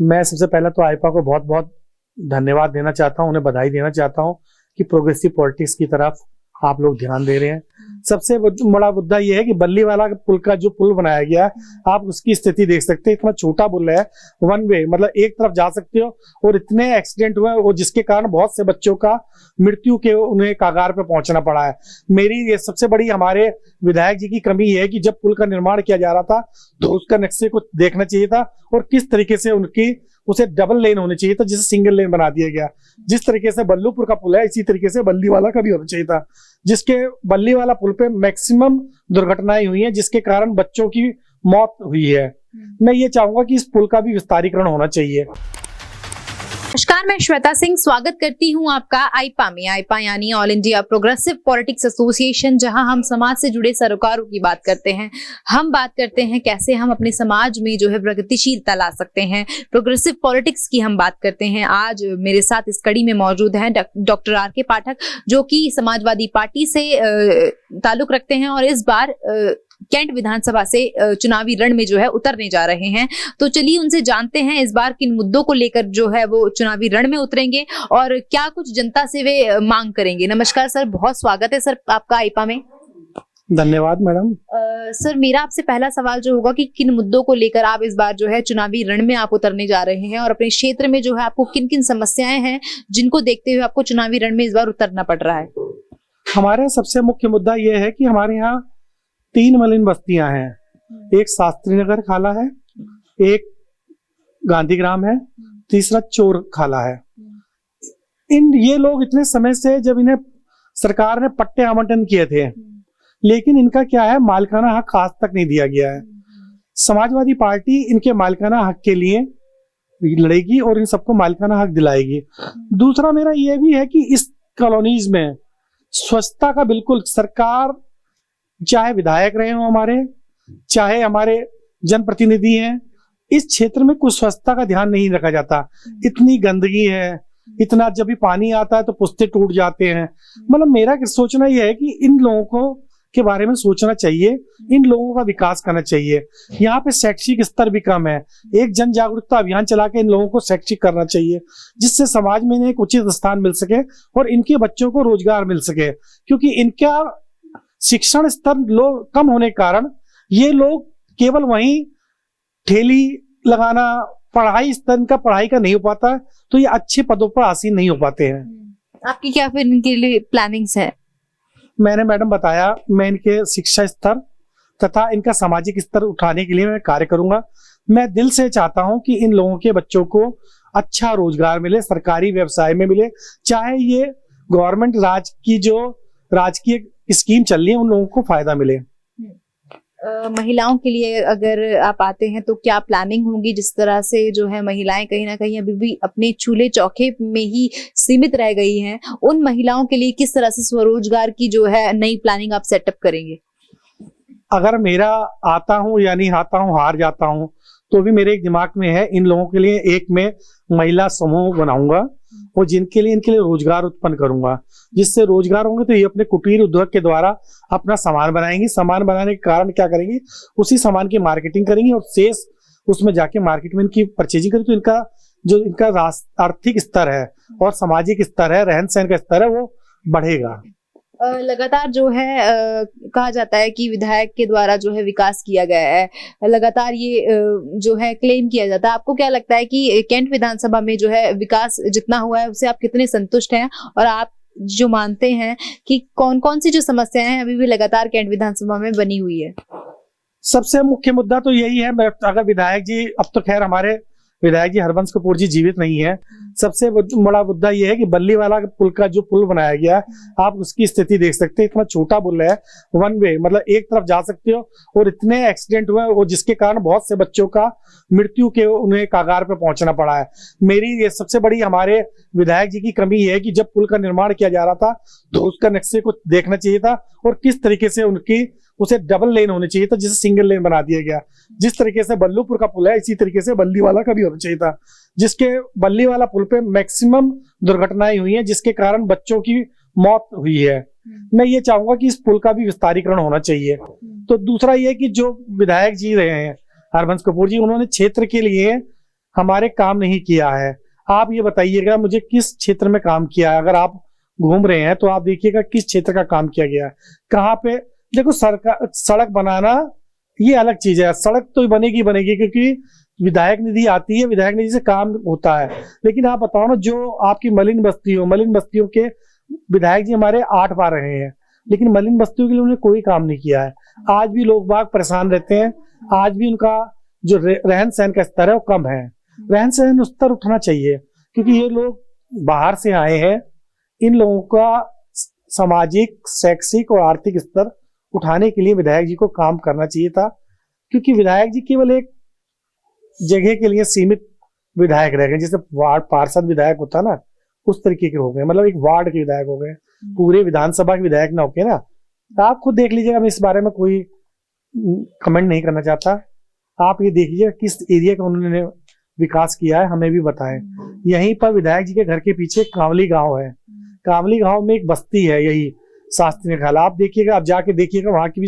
मैं सबसे पहले तो आईपा को बहुत बहुत धन्यवाद देना चाहता हूँ, उन्हें बधाई देना चाहता हूँ कि प्रोग्रेसिव पॉलिटिक्स की तरफ आप लोग ध्यान दे रहे हैं। सबसे बड़ा मुद्दा यह है कि बल्लीवाला पुल का जो पुल बनाया गया है, आप उसकी स्थिति देख सकते हैं। इतना छोटा पुल है, वन वे, मतलब एक तरफ जा सकते हो, और इतने एक्सीडेंट हुए और जिसके कारण बहुत से बच्चों का मृत्यु के उन्हें कागार पे पहुंचना पड़ा है। मेरी ये सबसे बड़ी हमारे विधायक जी की कमी है कि जब पुल का निर्माण किया जा रहा था तो उसका नक्शे को देखना चाहिए था और किस तरीके से उसे डबल लेन होनी चाहिए था, जिसे सिंगल लेन बना दिया गया। जिस तरीके से बल्लूपुर का पुल है, इसी तरीके से बल्लीवाला का भी होना चाहिए था, जिसके बल्लीवाला पुल पे मैक्सिमम दुर्घटनाएं हुई हैं, जिसके कारण बच्चों की मौत हुई है। मैं ये चाहूंगा कि इस पुल का भी विस्तारीकरण होना चाहिए। नमस्कार, मैं श्वेता सिंह स्वागत करती हूं आपका आईपा में। आईपा यानी all India progressive politics association, जहां हम समाज से जुड़े सरोकारों की बात करते हैं। हम बात करते हैं कैसे हम अपने समाज में जो है प्रगतिशीलता ला सकते हैं, प्रोग्रेसिव पॉलिटिक्स की हम बात करते हैं। आज मेरे साथ इस कड़ी में मौजूद हैं डॉक्टर आर.के. पाठक, जो कि समाजवादी पार्टी से ताल्लुक रखते हैं और इस बार कैंट विधानसभा से चुनावी रण में जो है उतरने जा रहे हैं। तो चलिए उनसे जानते हैं इस बार किन मुद्दों को लेकर जो है वो चुनावी रण में उतरेंगे और क्या कुछ जनता से वे मांग करेंगे। नमस्कार सर, बहुत स्वागत है सर आपका आईपा में। धन्यवाद मैडम। सर, मेरा आपसे पहला सवाल जो होगा कि किन मुद्दों को लेकर आप इस बार जो है चुनावी रण में आप उतरने जा रहे हैं और अपने क्षेत्र में जो है आपको किन किन समस्याएं हैं जिनको देखते हुए आपको चुनावी रण में इस बार उतरना पड़ रहा है। हमारे सबसे मुख्य मुद्दा यह है कि हमारे यहाँ 3 मलिन बस्तियां हैं। एक शास्त्री नगर खाला है, एक गांधीग्राम है, तीसरा चोर खाला है। ये लोग इतने समय से, जब इन्हें सरकार ने पट्टे आवंटन किए थे, लेकिन इनका क्या है, मालिकाना हक आज तक नहीं दिया गया है। समाजवादी पार्टी इनके मालिकाना हक के लिए लड़ेगी और इन सबको मालिकाना हक दिलाएगी। दूसरा मेरा यह भी है कि इस कॉलोनीज में स्वच्छता का बिल्कुल, सरकार चाहे विधायक रहे हो हमारे, चाहे हमारे जनप्रतिनिधि हैं, इस क्षेत्र में कुछ स्वच्छता का ध्यान नहीं रखा जाता। इतनी गंदगी है, इतना जब भी पानी आता है तो पुस्ते टूट जाते हैं। मतलब मेरा सोचना यह है कि इन लोगों को के बारे में सोचना चाहिए, इन लोगों का विकास करना चाहिए। यहाँ पे शैक्षिक स्तर भी कम है। एक जन जागरूकता अभियान चला के इन लोगों को शैक्षिक करना चाहिए, जिससे समाज में इन्हें एक उचित स्थान मिल सके और इनके बच्चों को रोजगार मिल सके। क्योंकि इनका शिक्षण स्तर कम होने के कारण ये लोग केवल वहीं ठेली लगाना, पढ़ाई स्तर का पढ़ाई का नहीं हो पाता, तो ये अच्छे पदों पर आसीन नहीं हो पाते हैं। आपकी क्या फिर इनके लिए प्लानिंग्स है? मैंने मैडम बताया, मैं इनके शिक्षा स्तर तथा इनका सामाजिक स्तर उठाने के लिए मैं कार्य करूंगा। मैं दिल से चाहता हूं कि इन लोगों के बच्चों को अच्छा रोजगार मिले, सरकारी व्यवसाय में मिले, चाहे ये गवर्नमेंट राजकीय स्कीम चल रही है, उन लोगों को फायदा मिले। महिलाओं के लिए अगर आप आते हैं तो क्या प्लानिंग होगी, जिस तरह से जो है महिलाएं कहीं ना कहीं अभी भी अपने चूल्हे चौके में ही सीमित रह गई हैं, उन महिलाओं के लिए किस तरह से स्वरोजगार की जो है नई प्लानिंग आप सेटअप करेंगे? अगर मेरा आता हूँ यानी आता हूँ हार जाता हूँ, तो भी मेरे एक दिमाग में है, इन लोगों के लिए एक मैं महिला समूह बनाऊंगा और इनके लिए रोजगार उत्पन्न करूंगा। जिससे रोजगार होंगे तो ये अपने कुटीर उद्योग के द्वारा अपना सामान बनाएंगी। सामान बनाने के कारण क्या करेंगी, उसी सामान की मार्केटिंग करेंगी और शेष उसमें जाके मार्केट में इनकी परचेजिंग करेंगी। तो इनका आर्थिक स्तर है और सामाजिक स्तर है, रहन सहन का स्तर है, वो बढ़ेगा। लगातार जो है कहा जाता है कि विधायक के द्वारा जो है विकास किया गया है, लगातार ये जो है क्लेम किया जाता है। आपको क्या लगता है कि कैंट विधानसभा में जो है विकास जितना हुआ है उससे आप कितने संतुष्ट हैं, और आप जो मानते हैं कि कौन कौन सी जो समस्याएं हैं अभी भी लगातार कैंट विधानसभा में बनी हुई है? सबसे मुख्य मुद्दा तो यही है, अगर विधायक जी, अब तो खैर हमारे विधायक जी हरबंस कपूर जी जीवित नहीं है, सबसे बड़ा मुद्दा यह है कि बल्लीवाला पुल का जो पुल बनाया गया, आप उसकी स्थिति देख सकते हैं। इतना छोटा पुल है, वन वे, मतलब एक तरफ जा सकते हो, और इतने एक्सीडेंट हुए और जिसके कारण बहुत से बच्चों का मृत्यु के उन्हें कागार पे पहुंचना पड़ा है। मेरी ये सबसे बड़ी हमारे विधायक जी की कमी है कि जब पुल का निर्माण किया जा रहा था तो उसका नक्शे को देखना चाहिए था और किस तरीके से उसे डबल लेन होनी चाहिए था, जिसे सिंगल लेन बना दिया गया। जिस तरीके से बल्लूपुर का पुल है, इसी तरीके से बल्लीवाला का भी होना चाहिए था, जिसके बल्लीवाला पुल पे मैक्सिमम दुर्घटनाएं हुई हैं, जिसके कारण बच्चों की मौत हुई है। मैं ये चाहूंगा कि इस पुल का भी विस्तारीकरण होना चाहिए। तो दूसरा ये कि जो विधायक जी रहे हैं हरबंस कपूर जी, उन्होंने क्षेत्र के लिए हमारे काम नहीं किया है। आप ये बताइएगा मुझे किस क्षेत्र में काम किया है। अगर आप घूम रहे हैं तो आप देखिएगा किस क्षेत्र का काम किया गया है, कहाँ पे। देखो सरकार सड़क बनाना ये अलग चीज है, सड़क तो बनेगी बनेगी क्योंकि विधायक निधि आती है, विधायक निधि से काम होता है। लेकिन आप बताओ ना, जो आपकी मलिन बस्तियों के विधायक जी हमारे 8 बार रहे हैं, लेकिन मलिन बस्तियों के लिए उन्होंने कोई काम नहीं किया है। आज भी लोग बाग परेशान रहते हैं, आज भी उनका जो रहन सहन का स्तर है वो कम है। रहन सहन स्तर उठना चाहिए क्योंकि ये लोग बाहर से आए हैं, इन लोगों का सामाजिक, शैक्षिक और आर्थिक स्तर उठाने के लिए विधायक जी को काम करना चाहिए था। क्योंकि विधायक जी केवल एक जगह के लिए सीमित विधायक रह गए, जैसे वार्ड पार्षद विधायक होता ना, उस तरीके के हो गए, मतलब एक वार्ड के विधायक हो गए, पूरे विधानसभा के विधायक ना होके ना। आप खुद देख लीजिएगा, मैं इस बारे में कोई कमेंट नहीं करना चाहता। आप ये देख लीजिएगा किस एरिया का उन्होंने विकास किया है, हमें भी बताएं। यहीं पर विधायक जी के घर के पीछे कांवली गांव है, कांवली गांव में एक बस्ती है, यही शास्त्री खाला। आप देखिएगा, आप जाके देखिएगा, वहां की भी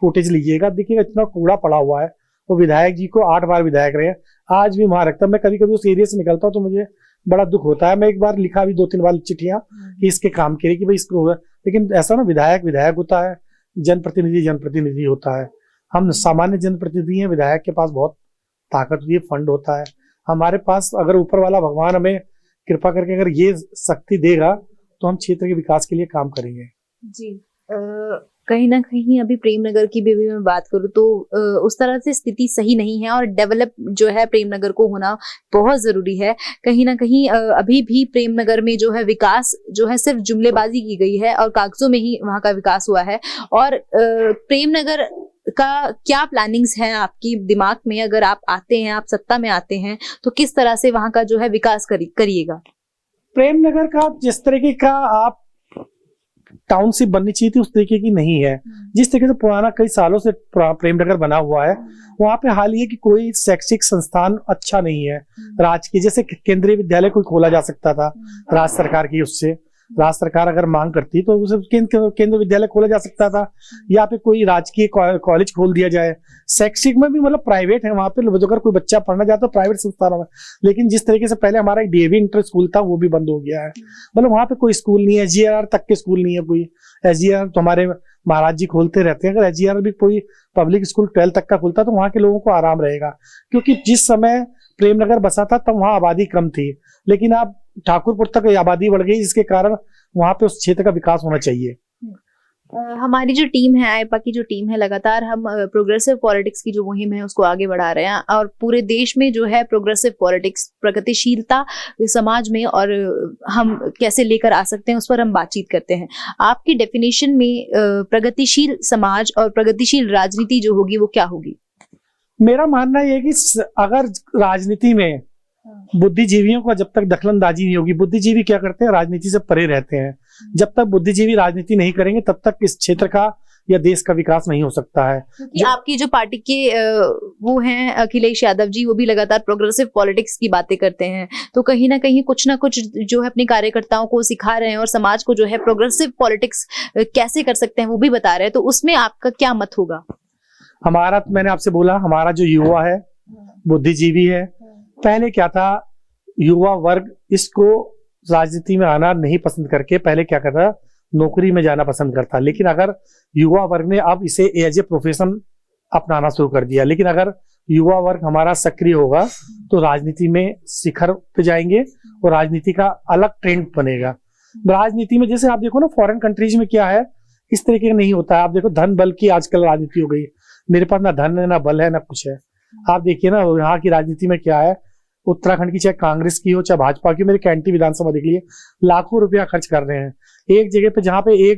फुटेज लीजिएगा, देखिएगा इतना कूड़ा पड़ा हुआ है। वो विधायक जी को 8 बार विधायक रहे, आज भी वहां रखता। मैं कभी कभी उस एरिया से निकलता हूँ तो मुझे बड़ा दुख होता है। मैं एक बार लिखा भी 2-3 बार चिट्ठियां कि इसके काम के लिए कि भाई इसको होगा, लेकिन ऐसा ना, विधायक होता है, जनप्रतिनिधि होता है। हम सामान्य जनप्रतिनिधि हैं, विधायक के पास बहुत ताकत होती है, फंड होता है। हमारे पास अगर ऊपर वाला भगवान हमें कृपा करके अगर ये शक्ति देगा तो हम क्षेत्र के विकास के लिए काम करेंगे। जी, कहीं ना कहीं अभी प्रेमनगर की भी मैं बात करूँ तो उस तरह से स्थिति सही नहीं है और डेवलप जो है प्रेमनगर को होना बहुत जरूरी है। कहीं ना कहीं अभी भी प्रेमनगर में जो है विकास जो है सिर्फ जुमलेबाजी की गई है और कागजों में ही वहाँ का विकास हुआ है। और प्रेमनगर का क्या प्लानिंग्स हैं आपकी दिमाग में? अगर आप आते हैं, आप सत्ता में आते हैं, तो किस तरह से वहाँ का जो है विकास करिएगा? प्रेमनगर का जिस तरीके का आप टाउनशिप बननी चाहिए थी उस तरीके की नहीं है। जिस तरीके से पुराना कई सालों से प्रेमनगर बना हुआ है, वहाँ पे हाल ये कि कोई शैक्षिक संस्थान अच्छा नहीं है। राजकीय जैसे केंद्रीय विद्यालय कोई खोला जा सकता था राज्य सरकार की, उससे राज्य सरकार अगर मांग करती तो उसे केंद्र विद्यालय खोला जा सकता था, या फिर कोई राजकीय कॉलेज खोल दिया जाए। शैक्षिक में भी मतलब प्राइवेट है, वहाँ पे अगर कोई बच्चा पढ़ना चाहता है प्राइवेट संस्थानों में। लेकिन जिस तरीके से पहले हमारा एक डीएवी इंटर स्कूल था वो भी बंद हो गया है, मतलब वहाँ पे कोई स्कूल नहीं है, एसजीआर तक के स्कूल नहीं है कोई। एसजीआर तो हमारे महाराज जी खोलते रहते हैं, अगर एसजीआर भी कोई पब्लिक स्कूल 12 तक का खुलता तो वहाँ के लोगों को आराम रहेगा। क्योंकि जिस समय प्रेमनगर बसा था तब वहाँ आबादी कम थी, लेकिन अब ठाकुरपुर तक आबादी बढ़ गई, जिसके कारण वहाँ पे उस क्षेत्र का विकास होना चाहिए। हमारी जो टीम है, आईपा की जो टीम है, लगातार हम प्रोग्रेसिव पॉलिटिक्स की जो मुहिम है उसको आगे बढ़ा रहे हैं और पूरे देश में जो है प्रोग्रेसिव पॉलिटिक्स, प्रगतिशीलता समाज में और हम कैसे लेकर आ सकते हैं उस पर हम बातचीत करते हैं। आपकी डेफिनेशन में प्रगतिशील समाज और प्रगतिशील राजनीति जो होगी वो क्या होगी? मेरा मानना यह है कि अगर राजनीति में बुद्धिजीवियों का जब तक दखलंदाजी नहीं होगी, बुद्धिजीवी क्या करते हैं, राजनीति से परे रहते हैं। जब तक बुद्धिजीवी राजनीति नहीं करेंगे तब तक इस क्षेत्र का या देश का विकास नहीं हो सकता है। आपकी जो पार्टी के वो हैं अखिलेश यादव जी, वो भी लगातार प्रोग्रेसिव पॉलिटिक्स की बातें करते हैं, तो कहीं ना कुछ जो है अपने कार्यकर्ताओं को सिखा रहे हैं और समाज को जो है प्रोग्रेसिव पॉलिटिक्स कैसे कर सकते हैं वो भी बता रहे हैं। तो उसमें आपका क्या मत होगा? हमारा, मैंने आपसे बोला, हमारा जो युवा है बुद्धिजीवी है। पहले क्या था, युवा वर्ग इसको राजनीति में आना नहीं पसंद करके पहले क्या करता, नौकरी में जाना पसंद करता। लेकिन अगर युवा वर्ग ने अब इसे एज ए प्रोफेशन अपनाना शुरू कर दिया, लेकिन अगर युवा वर्ग हमारा सक्रिय होगा तो राजनीति में शिखर पे जाएंगे और राजनीति का अलग ट्रेंड बनेगा। राजनीति में जैसे आप देखो ना, फॉरेन कंट्रीज में क्या है, इस तरीके का नहीं होता है। आप देखो धन बल की आजकल राजनीति हो गई, मेरे पास ना धन है ना बल है ना कुछ है। आप देखिए ना यहाँ की राजनीति में क्या है, उत्तराखंड की चाहे कांग्रेस की हो चाहे भाजपा की, मेरे कैंटी विधानसभा देख लिए, लाखों रुपया खर्च कर रहे हैं एक जगह पे, जहाँ पे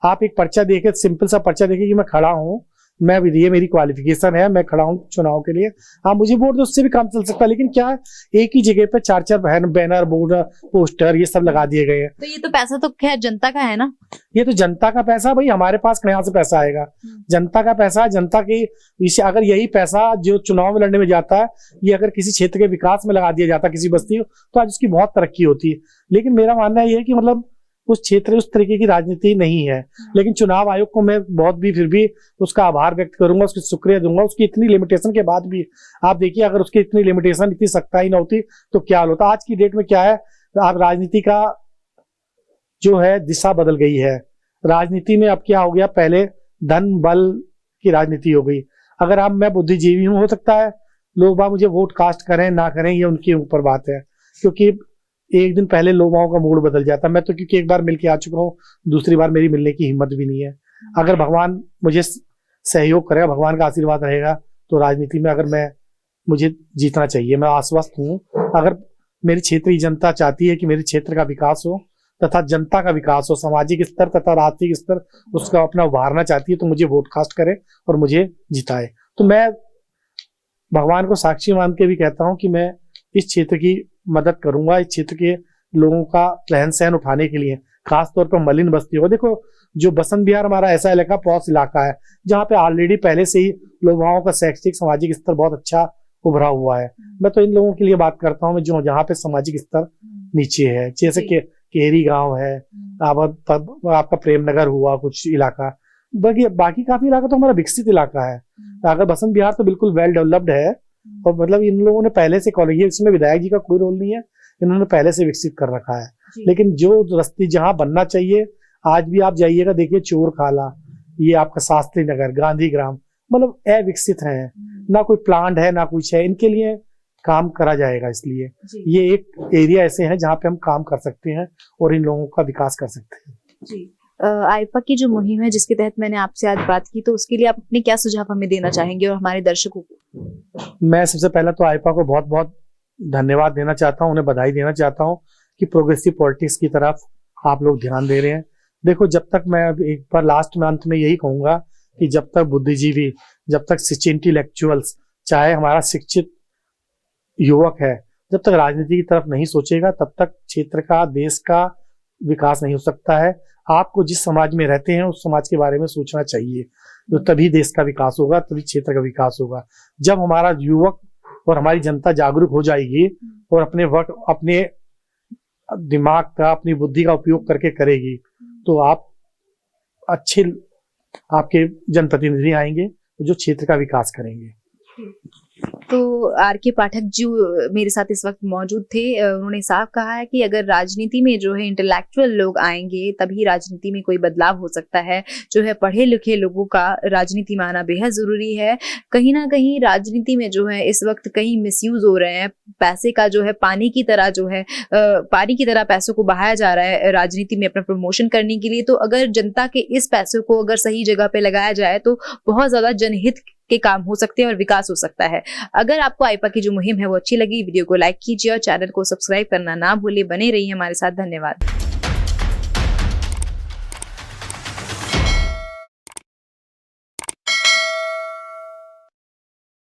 आप एक पर्चा देके, सिंपल सा पर्चा देके कि मैं खड़ा हूँ, मैं ये मेरी क्वालिफिकेशन है, मैं खड़ा हूँ चुनाव के लिए, आप मुझे वोट दो, उससे भी काम चल सकता है। लेकिन क्या है, एक ही जगह पे 4-4 बैनर, बोर्ड, पोस्टर ये सब लगा दिए गए हैं। तो ये तो पैसा तो खैर जनता का है ना, ये तो जनता का पैसा, भाई हमारे पास कहाँ से पैसा आएगा? जनता का पैसा, जनता की विषय। अगर यही पैसा जो चुनाव में लड़ने में जाता है, ये अगर किसी क्षेत्र के विकास में लगा दिया जाता किसी बस्ती को, तो आज उसकी बहुत तरक्की होती है। लेकिन मेरा मानना यह है कि मतलब उस क्षेत्र में उस तरीके की राजनीति नहीं है। लेकिन चुनाव आयोग को मैं बहुत भी फिर भी उसका आभार व्यक्त करूंगा, उसकी शुक्रिया दूंगा। उसकी इतनी लिमिटेशन के बाद भी आप देखिए, अगर उसकी इतनी लिमिटेशन, इतनी सख्ताई न होती तो क्या होता। आज की डेट में क्या है, आप राजनीति का जो है दिशा बदल गई है। राजनीति में अब क्या हो गया, पहले धन बल की राजनीति हो गई। अगर आप, मैं बुद्धिजीवी हूँ, हो सकता है लोग बाग मुझे वोट कास्ट करें ना करें, ये उनके ऊपर बात है, क्योंकि एक दिन पहले लोगों का मूड बदल जाता है। मैं तो क्योंकि एक बार मिलके आ चुका हूँ, दूसरी बार मेरी मिलने की हिम्मत भी नहीं है। अगर भगवान मुझे सहयोग करेगा, भगवान का आशीर्वाद रहेगा, तो राजनीति में अगर मुझे जीतना चाहिए। मैं आश्वस्त हूँ। अगर मेरी क्षेत्रीय जनता चाहती है कि मेरे क्षेत्र का विकास हो तथा जनता का विकास हो, सामाजिक स्तर तथा आर्थिक स्तर उसका अपना उभारना चाहती है, तो मुझे वोट कास्ट करे और मुझे जिताए। तो मैं भगवान को साक्षी मान के भी कहता हूं कि मैं इस क्षेत्र की मदद करूंगा, इस क्षेत्र के लोगों का रहन सहन उठाने के लिए, खासतौर पर मलिन बस्तियों को। देखो, जो बसंत विहार हमारा ऐसा इलाका, पॉश इलाका है, जहाँ पे ऑलरेडी पहले से ही लोगों का शैक्षिक सामाजिक स्तर बहुत अच्छा उभरा हुआ है। मैं तो इन लोगों के लिए बात करता हूँ जो जहाँ पे सामाजिक स्तर नीचे है, जैसे कि केरी गांव है, आपका प्रेमनगर हुआ कुछ इलाका, बाकी काफी इलाका तो हमारा विकसित इलाका है। अगर बसंत विहार तो बिल्कुल वेल डेवलप्ड है, और मतलब इन लोगों ने पहले से कॉलेज, इसमें विधायक जी का कोई रोल नहीं है, इन्होंने पहले से विकसित कर रखा है। लेकिन जो रस्ते जहाँ बनना चाहिए, आज भी आप जाइएगा देखिए, चोर खाला, ये आपका शास्त्री नगर, गांधी ग्राम, मतलब अविकसित है, ना कोई प्लांट है ना कुछ है। इनके लिए काम करा जाएगा। इसलिए ये एक एरिया ऐसे हैं जहाँ पे हम काम कर सकते हैं और इन लोगों का विकास कर सकते हैं। जी, आईपा की जो मुहिम है जिसके तहत मैंने आपसे आज बात की, तो उसके लिए आप अपने क्या सुझाव हमें देना चाहेंगे और हमारे दर्शकों को? मैं सबसे पहले तो आईपा को बहुत बहुत धन्यवाद देना चाहता हूँ, उन्हें बधाई देना चाहता हूँ कि प्रोग्रेसिव पॉलिटिक्स की तरफ आप लोग ध्यान दे रहे हैं। देखो, जब तक, मैं एक बार लास्ट में अंत में यही कहूंगा कि जब तक बुद्धिजीवी, जब तक शिक्षित इंटेलेक्चुअल्स, चाहे हमारा शिक्षित युवक है, जब तक राजनीति की तरफ नहीं सोचेगा, तब तक क्षेत्र का, देश का विकास नहीं हो सकता है। आपको जिस समाज में रहते हैं उस समाज के बारे में सोचना चाहिए, तो तभी देश का विकास होगा, तभी क्षेत्र का विकास होगा। जब हमारा युवक और हमारी जनता जागरूक हो जाएगी और अपने वक्त, अपने दिमाग का, अपनी बुद्धि का उपयोग करके करेगी, तो आप अच्छे, आपके जनप्रतिनिधि आएंगे जो क्षेत्र का विकास करेंगे। तो आर.के. पाठक जो मेरे साथ इस वक्त मौजूद थे, उन्होंने साफ कहा है कि अगर राजनीति में जो है इंटेलेक्चुअल लोग आएंगे तभी राजनीति में कोई बदलाव हो सकता है। जो है पढ़े लिखे लोगों का राजनीति में आना बेहद जरूरी है। कहीं ना कहीं राजनीति में जो है इस वक्त कहीं मिसयूज हो रहे हैं, पैसे का जो है पानी की तरह जो है पानी की तरह पैसों को बहाया जा रहा है राजनीति में अपना प्रमोशन करने के लिए। तो अगर जनता के इस पैसों को अगर सही जगह पे लगाया जाए तो बहुत ज्यादा जनहित के काम हो सकते हैं और विकास हो सकता है। अगर आपको आईपा की जो मुहिम है वो अच्छी लगी, वीडियो को लाइक कीजिए और चैनल को सब्सक्राइब करना ना भूलिए। बने रहिए हमारे साथ। धन्यवाद।